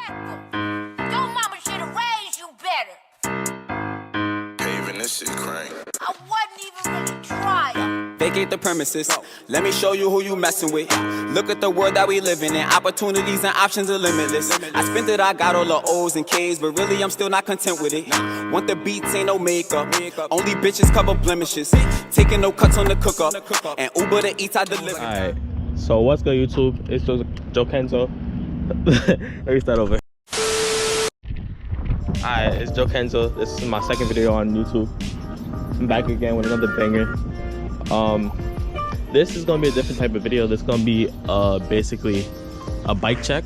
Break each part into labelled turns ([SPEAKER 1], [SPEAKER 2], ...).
[SPEAKER 1] Your mama should have raised you better.
[SPEAKER 2] Paving this shit crank.
[SPEAKER 1] I wasn't even really trying.
[SPEAKER 3] Vacate the premises. Let me show you who you messing with. Look at the world that we living in. Opportunities and options are limitless. I spent it, I got all the O's and K's, but really I'm still not content with it. Want the beats, ain't no makeup. Only bitches cover blemishes. Taking no cuts on the cooker. And Uber the eats I deliver.
[SPEAKER 4] Alright, so what's good, YouTube? It's Joe Kenzo. Let me start over. Alright, it's Joe Kenzo. This is my second video on YouTube. I'm back again with another banger. This is gonna be a different type of video. This is gonna be basically a bike check.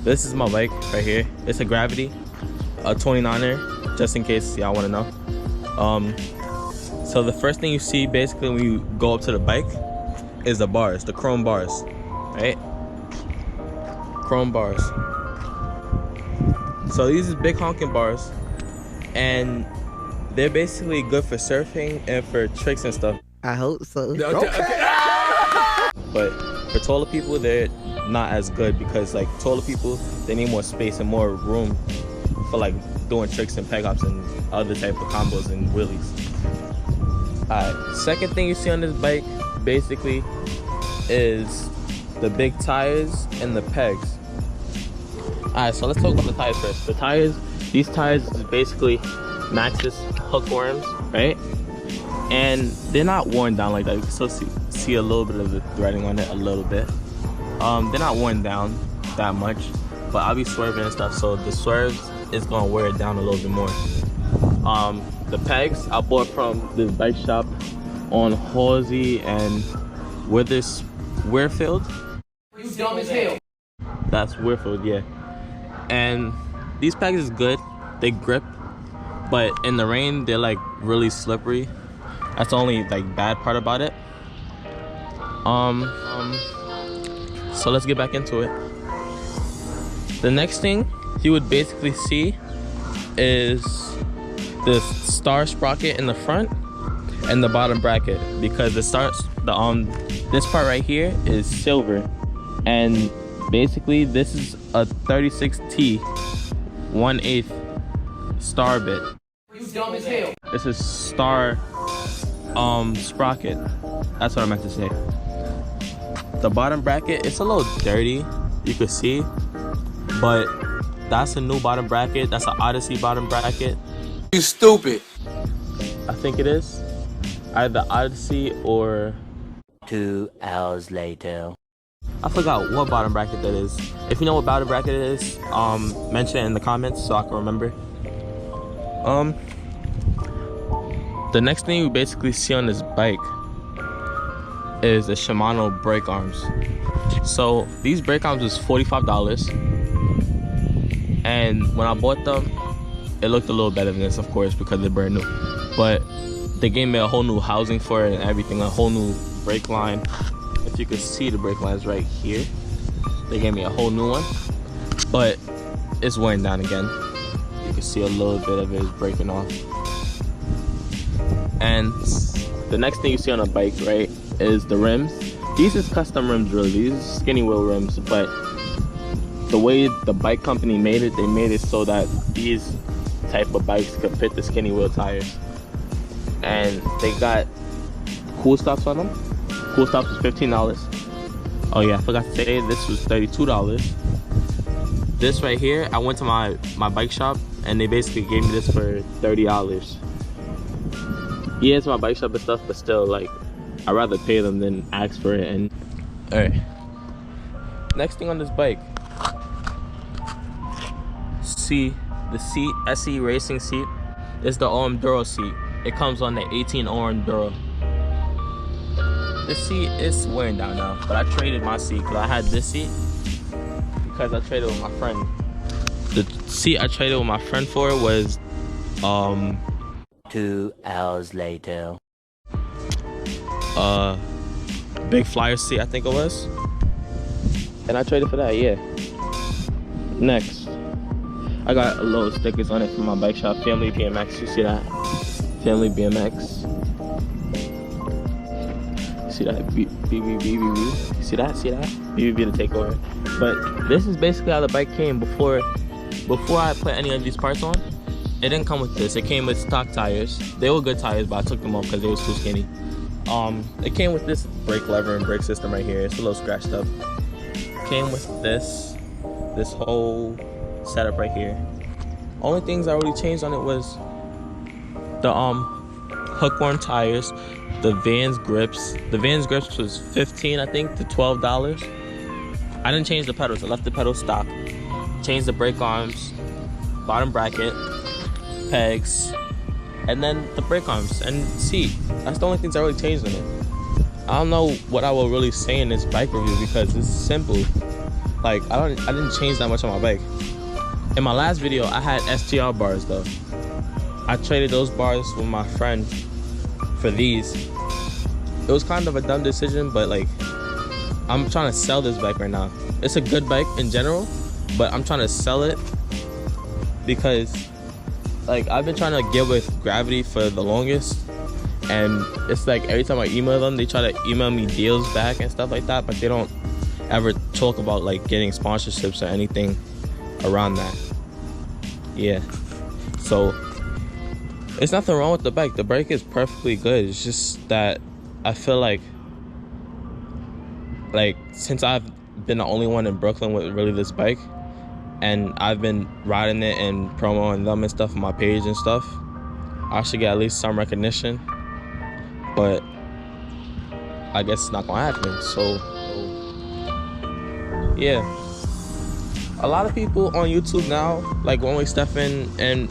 [SPEAKER 4] This is my bike right here. It's a Gravity, a 29er, just in case y'all want to know. So the first thing you see basically when you go up to the bike is the bars, the chrome bars, right? Chrome bars. So these are big honking bars, and they're basically good for surfing and for tricks and stuff.
[SPEAKER 5] I hope so.
[SPEAKER 4] But for taller people, they're not as good because like taller people, they need more space and more room for like doing tricks and peg hops and other type of combos and wheelies. Alright, second thing you see on this bike basically is the big tires and the pegs. Alright, so let's talk about the tires first. The tires, these tires is basically Maxxis hookworms, right? And they're not worn down like that. You can still see a little bit of the threading on it, a little bit. They're not worn down that much, but I'll be swerving and stuff, so the swerves is gonna wear it down a little bit more. The pegs I bought from the bike shop on Halsey and Weirfield.
[SPEAKER 5] You dumb as hell.
[SPEAKER 4] That's Weirfield, yeah. And these pegs is good. They grip, but in the rain they're like really slippery. That's the only like bad part about it. So let's get back into it. The next thing you would basically see is the star sprocket in the front and the bottom bracket, because this part right here is silver, and basically this is a 36T 1/8 star bit.
[SPEAKER 5] You dumb as hell.
[SPEAKER 4] This is star sprocket. That's what I meant to say. The bottom bracket, it's a little dirty, you could see, but that's a new bottom bracket. That's an Odyssey bottom bracket.
[SPEAKER 5] You stupid.
[SPEAKER 4] I think it is either Odyssey or
[SPEAKER 6] 2 hours later.
[SPEAKER 4] I forgot what bottom bracket that is. If you know what bottom bracket it is, mention it in the comments so I can remember. The next thing you basically see on this bike is the Shimano brake arms. So these brake arms was $45, and when I bought them, it looked a little better than this, of course, because they're brand new. But they gave me a whole new housing for it and everything, a whole new brake line. If you could see, the brake lines right here. They gave me a whole new one, but it's wearing down again. You can see a little bit of it is breaking off. And the next thing you see on a bike, right, is the rims. These is custom rims, really. These are skinny wheel rims, but the way the bike company made it, they made it so that these type of bikes could fit the skinny wheel tires. And they got cool stops on them. Cool stops was $15. Oh yeah, I forgot to say this was $32. This right here, I went to my bike shop and they basically gave me this for $30. Yeah, it's my bike shop and stuff, but still, like, I'd rather pay them than ask for it. And alright, next thing on this bike, see the seat, SE Racing seat. It's the Enduro seat. It comes on the 18 Enduro. This seat is wearing down now, but I traded my seat because I had this seat because I traded with my friend. The seat I traded with my friend for was
[SPEAKER 6] 2 hours later.
[SPEAKER 4] big flyer seat, I think it was, and I traded for that. Yeah. Next, I got a little stickers on it from my bike shop, Family BMX. You see that? Family BMX. See that? B. See that? BBB to take over. But this is basically how the bike came before I put any of these parts on. It didn't come with this. It came with stock tires. They were good tires, but I took them off because they was too skinny. It came with this brake lever and brake system right here. It's a little scratched up. Came with this whole setup right here. Only things I really changed on it was the hookworm tires, the Vans grips. The Vans grips was $15, I think, to $12. I didn't change the pedals. I left the pedals stock. Changed the brake arms, bottom bracket, pegs, and then the brake arms and seat. That's the only things I really changed in it. I don't know what I will really say in this bike review because it's simple. Like I didn't change that much on my bike. In my last video, I had STR bars though. I traded those bars with my friend for these. It was kind of a dumb decision, but like I'm trying to sell this bike right now. It's a good bike in general, but I'm trying to sell it because like I've been trying to get with Gravity for the longest, and it's like every time I email them, they try to email me deals back and stuff like that, but they don't ever talk about like getting sponsorships or anything around that. Yeah, so it's nothing wrong with the bike. The bike is perfectly good. It's just that I feel like since I've been the only one in Brooklyn with really this bike, and I've been riding it and promoting them and stuff on my page and stuff, I should get at least some recognition, but I guess it's not gonna happen. So yeah, a lot of people on YouTube now, like One Way Stefan and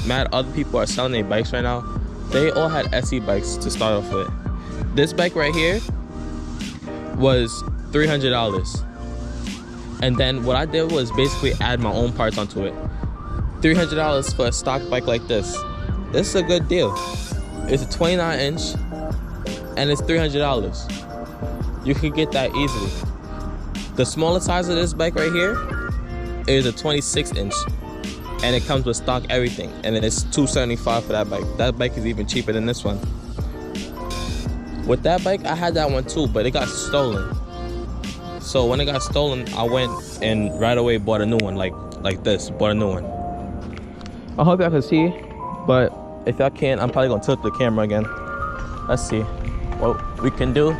[SPEAKER 4] mad other people are selling their bikes right now. They all had SE bikes to start off with. This bike right here was $300. And then what I did was basically add my own parts onto it. $300 for a stock bike like this. This is a good deal. It's a 29-inch and it's $300. You can get that easily. The smallest size of this bike right here is a 26-inch. And it comes with stock everything. And it's $275 for that bike. That bike is even cheaper than this one. With that bike, I had that one too, but it got stolen. So when it got stolen, I went and right away bought a new one, like this, bought a new one. I hope y'all can see, but if y'all can't, I'm probably gonna tilt the camera again. Let's see what we can do.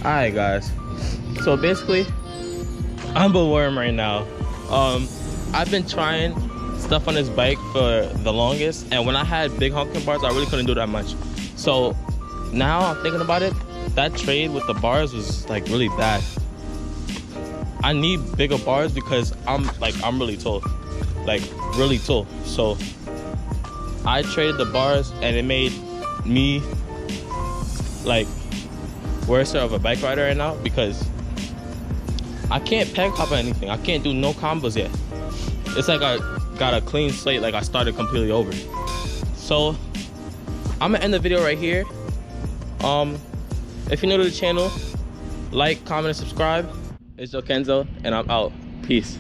[SPEAKER 4] Alright guys, so basically I'm a worm right now. I've been trying stuff on this bike for the longest, and when I had big honking bars I really couldn't do that much. So now I'm thinking about it, that trade with the bars was like really bad. I need bigger bars because I'm really tall, like really tall. So I traded the bars and it made me like worse of a bike rider right now because I can't peg hop or anything. I can't do no combos yet. It's like I got a clean slate, like I started completely over. So I'm gonna end the video right here. If you're new to the channel, Like, comment, and subscribe. It's Joe Kenzo, and I'm out. Peace.